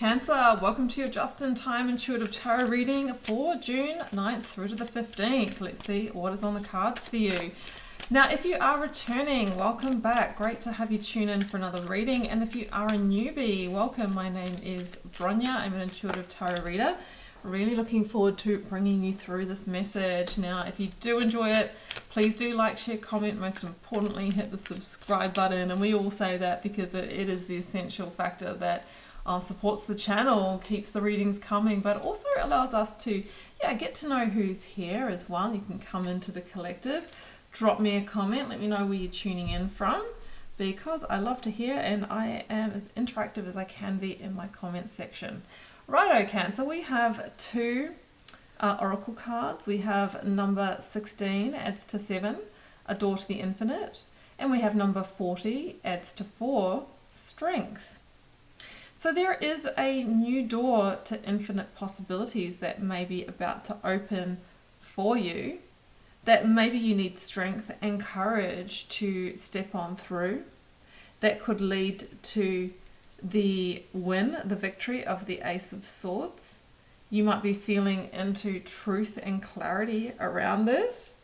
Cancer, welcome to your just-in-time intuitive tarot reading for June 9th through to the 15th. Let's see what is on the cards for you. Now, if you are returning, welcome back. Great to have you tune in for another reading. And if you are a newbie, welcome. My name is Bronya. I'm an intuitive tarot reader. Really looking forward to bringing you through this message. Now, if you do enjoy it, please do like, share, comment. Most importantly, hit the subscribe button. And we all say that because it is the essential factor that supports the channel, keeps the readings coming, but also allows us to get to know who's here as well. You can come into the collective, drop me a comment, let me know where you're tuning in from, because I love to hear and I am as interactive as I can be in my comment section. Righto, Cancer, we have two oracle cards. We have number 16 adds to 7, a door to the infinite, and we have number 40 adds to 4, strength. So there is a new door to infinite possibilities that may be about to open for you, that maybe you need strength and courage to step on through, that could lead to the win, the victory of the Ace of Swords. You might be feeling into truth and clarity around this.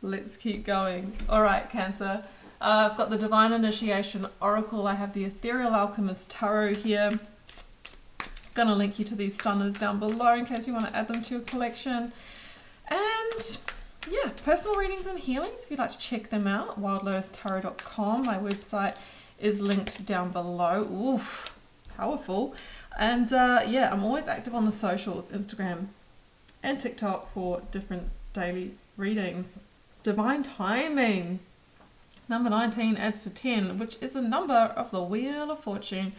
Let's keep going. All right, Cancer. I've got the Divine Initiation Oracle. I have the Ethereal Alchemist Tarot here. Gonna link you to these stunners down below in case you want to add them to your collection. And yeah, personal readings and healings, if you'd like to check them out, wildlotustarot.com. My website is linked down below. Oof, powerful. And yeah, I'm always active on the socials, Instagram and TikTok, for different daily readings. Divine timing. Number 19 adds to 10, which is a number of the Wheel of Fortune.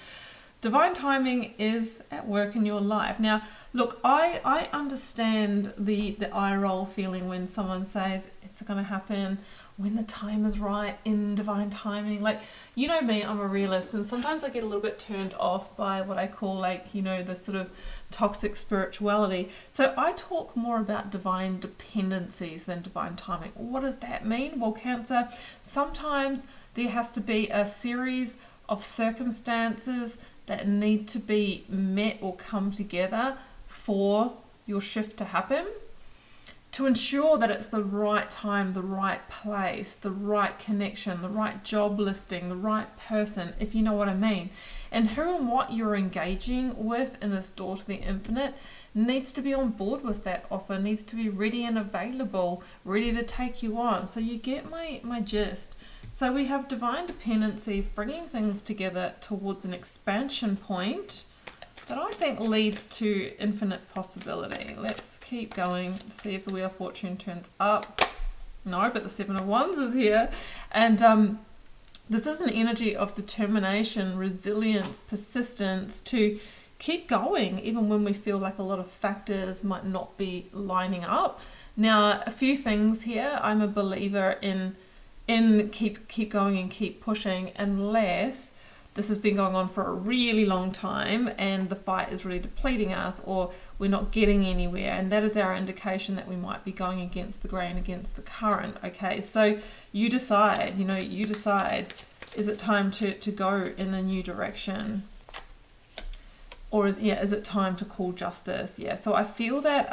Divine timing is at work in your life. Now, look, I understand the eye roll feeling when someone says it's going to happen when the time is right, in divine timing. Like, you know me, I'm a realist, and sometimes I get a little bit turned off by what I call, like, you know, the sort of toxic spirituality. So I talk more about divine dependencies than divine timing. What does that mean? Well, Cancer, sometimes there has to be a series of circumstances that need to be met or come together for your shift to happen, to ensure that it's the right time, the right place, the right connection, the right job listing, the right person, if you know what I mean. And who and what you're engaging with in this door to the infinite needs to be on board with that offer, needs to be ready and available, ready to take you on. So you get my gist. So we have divine dependencies bringing things together towards an expansion point that I think leads to infinite possibility. Let's keep going to see if the Wheel of Fortune turns up. No, but the Seven of Wands is here. And this is an energy of determination, resilience, persistence to keep going, even when we feel like a lot of factors might not be lining up. Now, a few things here. I'm a believer in keep going and keep pushing, unless this has been going on for a really long time and the fight is really depleting us, or we're not getting anywhere, and that is our indication that we might be going against the grain, against the current. Okay, so you decide, is it time to go in a new direction, or is it time to call justice? Yeah, so I feel that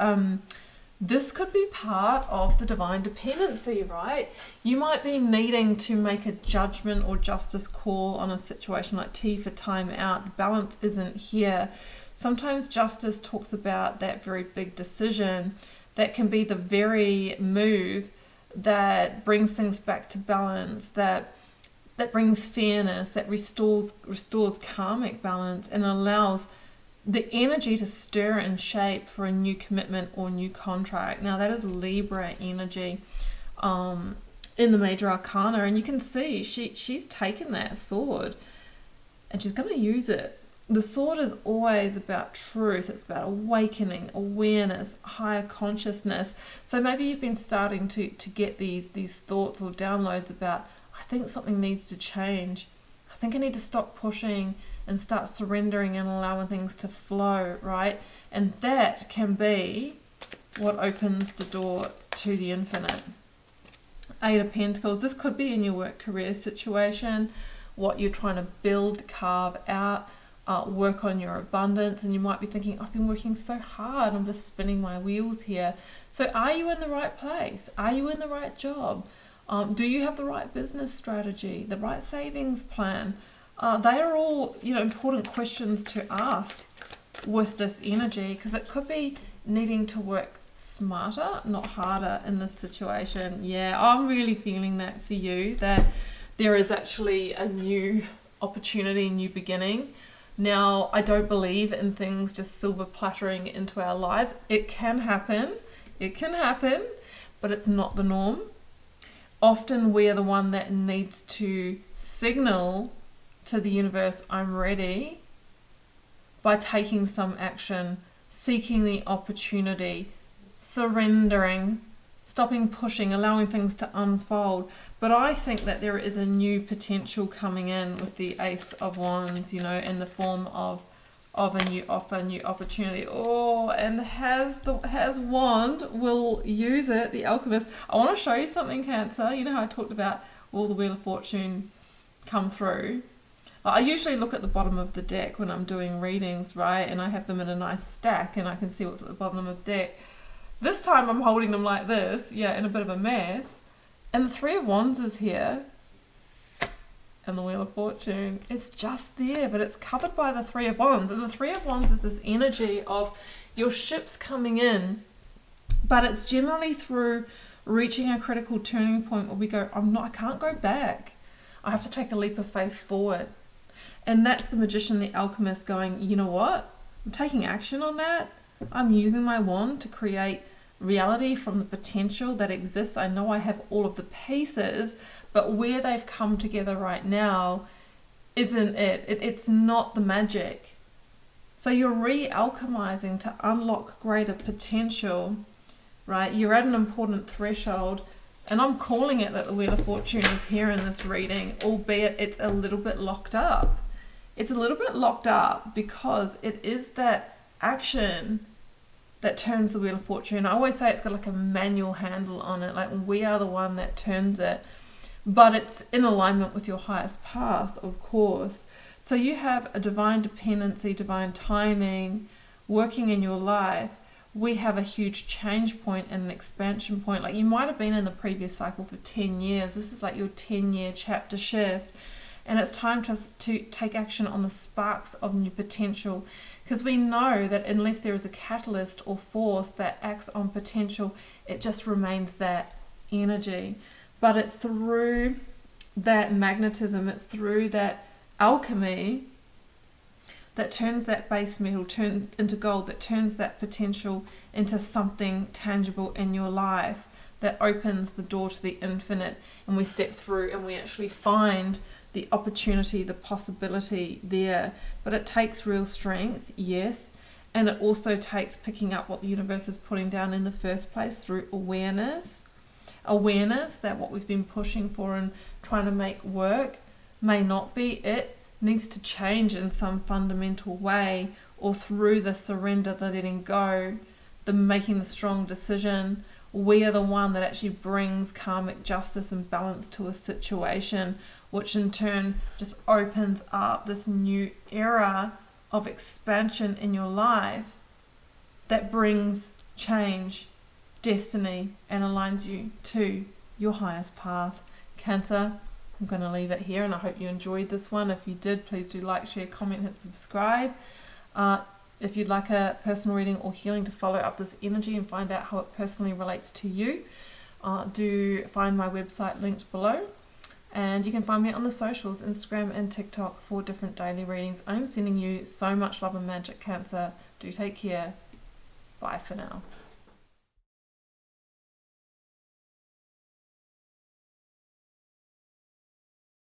this could be part of the divine dependency, right? You might be needing to make a judgment or justice call on a situation like T for time out. The balance isn't here. Sometimes justice talks about that very big decision that can be the very move that brings things back to balance, that brings fairness, that restores karmic balance and allows the energy to stir and shape for a new commitment or new contract. Now that is Libra energy in the major arcana, and you can see she's taken that sword and she's going to use it. The sword is always about truth. It's about awakening, awareness, higher consciousness. So maybe you've been starting to get these thoughts or downloads about, I think something needs to change. I think I need to stop pushing and start surrendering and allowing things to flow, right? And that can be what opens the door to the infinite. Eight of Pentacles. This could be in your work career situation, what you're trying to build, carve out. work on your abundance. And you might be thinking, I've been working so hard, I'm just spinning my wheels here. So are you in the right place? Are you in the right job? Do you have the right business strategy, the right savings plan? They are all, important questions to ask with this energy, because it could be needing to work smarter, not harder in this situation. Yeah, I'm really feeling that for you, that there is actually a new opportunity, new beginning. Now, I don't believe in things just silver plattering into our lives. It can happen, but it's not the norm. Often we're the one that needs to signal to the universe, I'm ready, by taking some action, seeking the opportunity, surrendering, stopping pushing, allowing things to unfold. But I think that there is a new potential coming in with the Ace of Wands, in the form of a new offer, new opportunity. And has wand will use it, the alchemist. I want to show you something, Cancer. You know how I talked about all the Wheel of Fortune come through? I usually look at the bottom of the deck when I'm doing readings, right? And I have them in a nice stack and I can see what's at the bottom of the deck. This time I'm holding them like this, in a bit of a mess. And the Three of Wands is here. And the Wheel of Fortune. It's just there, but it's covered by the Three of Wands. And the Three of Wands is this energy of your ships coming in, but it's generally through reaching a critical turning point where we go, I can't go back. I have to take a leap of faith forward. And that's the Magician, the Alchemist, going, you know what? I'm taking action on that. I'm using my wand to create reality from the potential that exists. I know I have all of the pieces, but where they've come together right now isn't it. It's not the magic. So you're re-alchemizing to unlock greater potential, right? You're at an important threshold, and I'm calling it that the Wheel of Fortune is here in this reading, albeit it's a little bit locked up. It's a little bit locked up because it is that action that turns the Wheel of Fortune. I always say it's got like a manual handle on it, like we are the one that turns it, but it's in alignment with your highest path, of course. So you have a divine dependency, divine timing working in your life. We have a huge change point and an expansion point. Like you might have been in the previous cycle for 10 years. This is like your 10-year chapter shift. And it's time to take action on the sparks of new potential, because we know that unless there is a catalyst or force that acts on potential, it just remains that energy. But it's through that magnetism, it's through that alchemy that turns that base metal into gold, that turns that potential into something tangible in your life, that opens the door to the infinite, and we step through and we actually find the opportunity, the possibility there. But it takes real strength, yes, and it also takes picking up what the universe is putting down in the first place through awareness that what we've been pushing for and trying to make work may not be it, needs to change in some fundamental way, or through the surrender, the letting go, the making the strong decision. We are the one that actually brings karmic justice and balance to a situation, which in turn just opens up this new era of expansion in your life that brings change, destiny, and aligns you to your highest path. Cancer, I'm going to leave it here, and I hope you enjoyed this one. If you did, please do like, share, comment, hit subscribe. If you'd like a personal reading or healing to follow up this energy and find out how it personally relates to you, do find my website linked below. And you can find me on the socials, Instagram and TikTok, for different daily readings. I'm sending you so much love and magic, Cancer. Do take care. Bye for now.